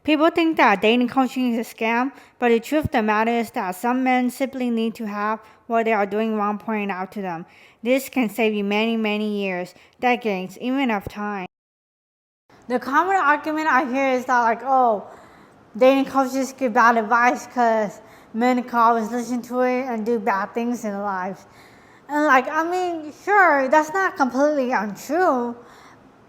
People think that dating coaching is a scam, but the truth of the matter is that some men simply need to have what they are doing wrong pointed out to them. This can save you many, many years, decades, even of time. The common argument I hear is that oh, dating coaches give bad advice because men can always listen to it and do bad things in their lives. And sure, that's not completely untrue,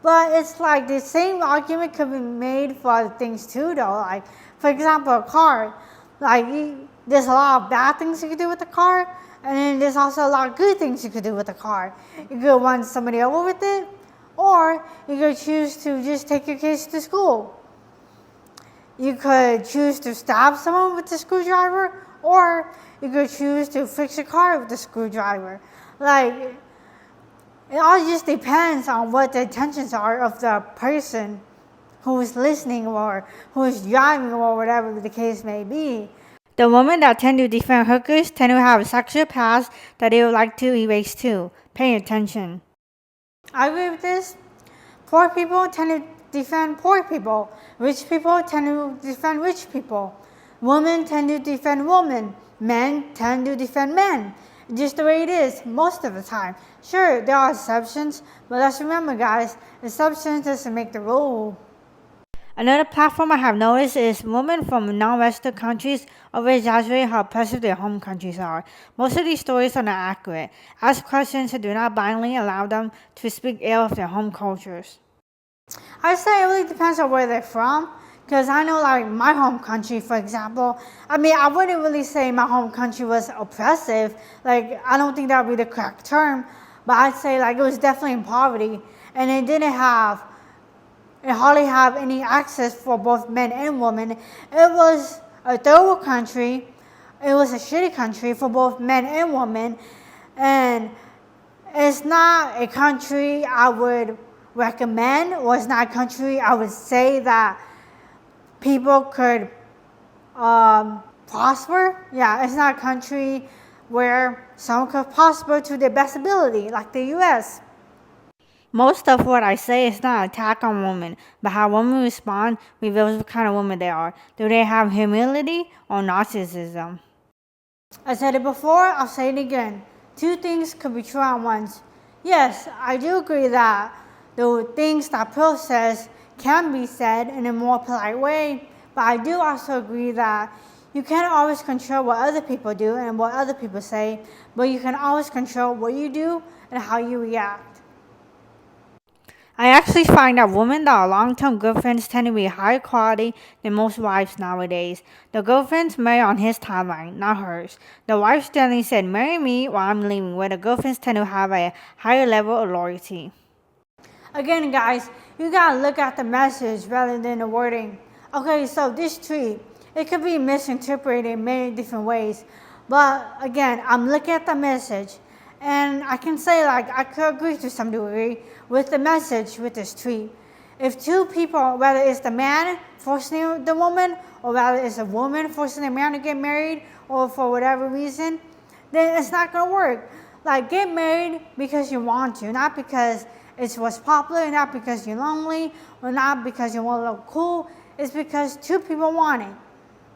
but it's the same argument could be made for other things too, though. For example, a car. There's a lot of bad things you can do with the car, and then there's also a lot of good things you could do with the car. You could run somebody over with it, or you could choose to just take your kids to school. You could choose to stab someone with a screwdriver, or you could choose to fix a car with a screwdriver. It all just depends on what the intentions are of the person who is listening or who is driving or whatever the case may be. The women that tend to defend hookers tend to have a sexual past that they would like to erase too. Pay attention. I agree with this. Poor people tend to defend poor people. Rich people tend to defend rich people. Women tend to defend women. Men tend to defend men. Just the way it is most of the time. Sure, there are exceptions, but let's remember, guys, exceptions doesn't make the rule. Another platform I have noticed is women from non-Western countries over-exaggerate how oppressive their home countries are. Most of these stories are not accurate. Ask questions and do not blindly allow them to speak ill of their home cultures. I say it really depends on where they're from. Because I know my home country, for example, I wouldn't really say my home country was oppressive. I don't think that would be the correct term. But I'd say it was definitely in poverty. And it hardly have any access for both men and women. It was a third world country. It was a shitty country for both men and women. And it's not a country I would recommend, or it's not a country I would say that people could prosper. Yeah, it's not a country where someone could prosper to their best ability, like the U.S. Most of what I say is not an attack on women, but how women respond reveals what kind of woman they are. Do they have humility or narcissism? I said it before, I'll say it again. Two things could be true at once. Yes, I do agree that the things that Pearl says can be said in a more polite way, but I do also agree that you can't always control what other people do and what other people say, but you can always control what you do and how you react. I actually find that women that are long-term girlfriends tend to be higher quality than most wives nowadays. The girlfriends marry on his timeline, not hers. The wives generally said, "Marry me while I'm leaving," where the girlfriends tend to have a higher level of loyalty. Again, guys, you gotta look at the message rather than the wording. Okay, so this tweet, it could be misinterpreted in many different ways. But again, I'm looking at the message, and I can say I could agree to some degree with the message with this tweet. If two people, whether it's the man forcing the woman, or whether it's a woman forcing the man to get married, or for whatever reason, then it's not gonna work. Get married because you want to, not because it's what's popular, not because you're lonely, or not because you want to look cool. It's because two people want it.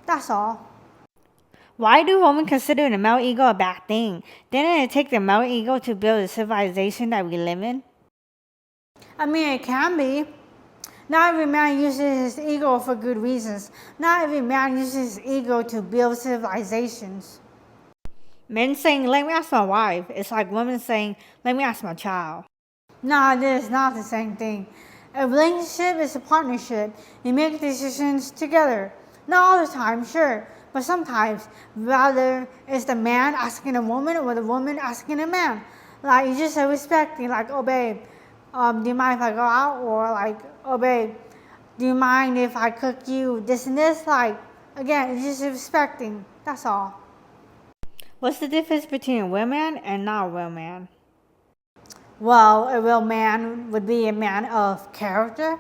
That's all. Why do women consider the male ego a bad thing? Didn't it take the male ego to build the civilization that we live in? It can be. Not every man uses his ego for good reasons. Not every man uses his ego to build civilizations. Men saying, "Let me ask my wife," it's like women saying, "Let me ask my child." No, it is not the same thing. A relationship is a partnership. You make decisions together. Not all the time, sure, but sometimes. Rather, it's the man asking a woman or the woman asking a man. You just respecting, "Oh, babe, do you mind if I go out?" Or "Oh, babe, do you mind if I cook you this and this?" Again, it's just respecting. That's all. What's the difference between a real man and not a real man? Well, a real man would be a man of character,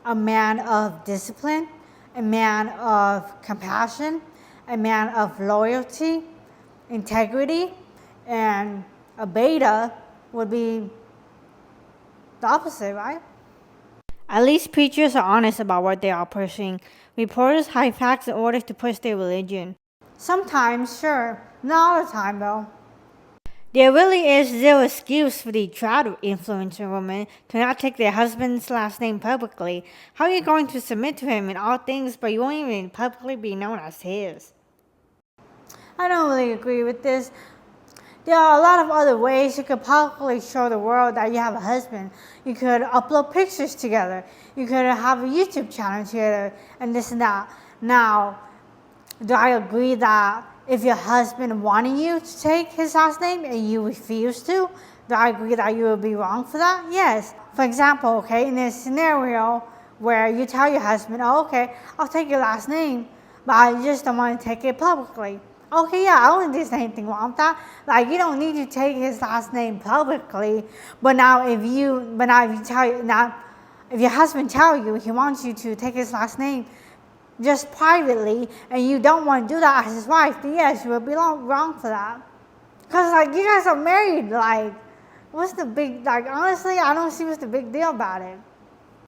a man of discipline, a man of compassion, a man of loyalty, integrity, and a beta would be the opposite, right? At least preachers are honest about what they are pushing. Reporters hide facts in order to push their religion. Sometimes, sure. Not all the time, though. There really is zero excuse for the child influencer women to not take their husband's last name publicly. How are you going to submit to him in all things, but you won't even publicly be known as his? I don't really agree with this. There are a lot of other ways you could publicly show the world that you have a husband. You could upload pictures together. You could have a YouTube channel together, and this and that. Now, do I agree that if your husband wanted you to take his last name and you refuse to, do I agree that you would be wrong for that? Yes. For example, okay, in a scenario where you tell your husband, oh, okay, I'll take your last name, but I just don't want to take it publicly. Okay, yeah, I don't think there's anything wrong with that. Like, you don't need to take his last name publicly, but if your husband tells you he wants you to take his last name just privately, and you don't want to do that as his wife, then yes, you would be wrong for that. Because, like, you guys are married, like, what's the big, like, honestly, I don't see what's the big deal about it.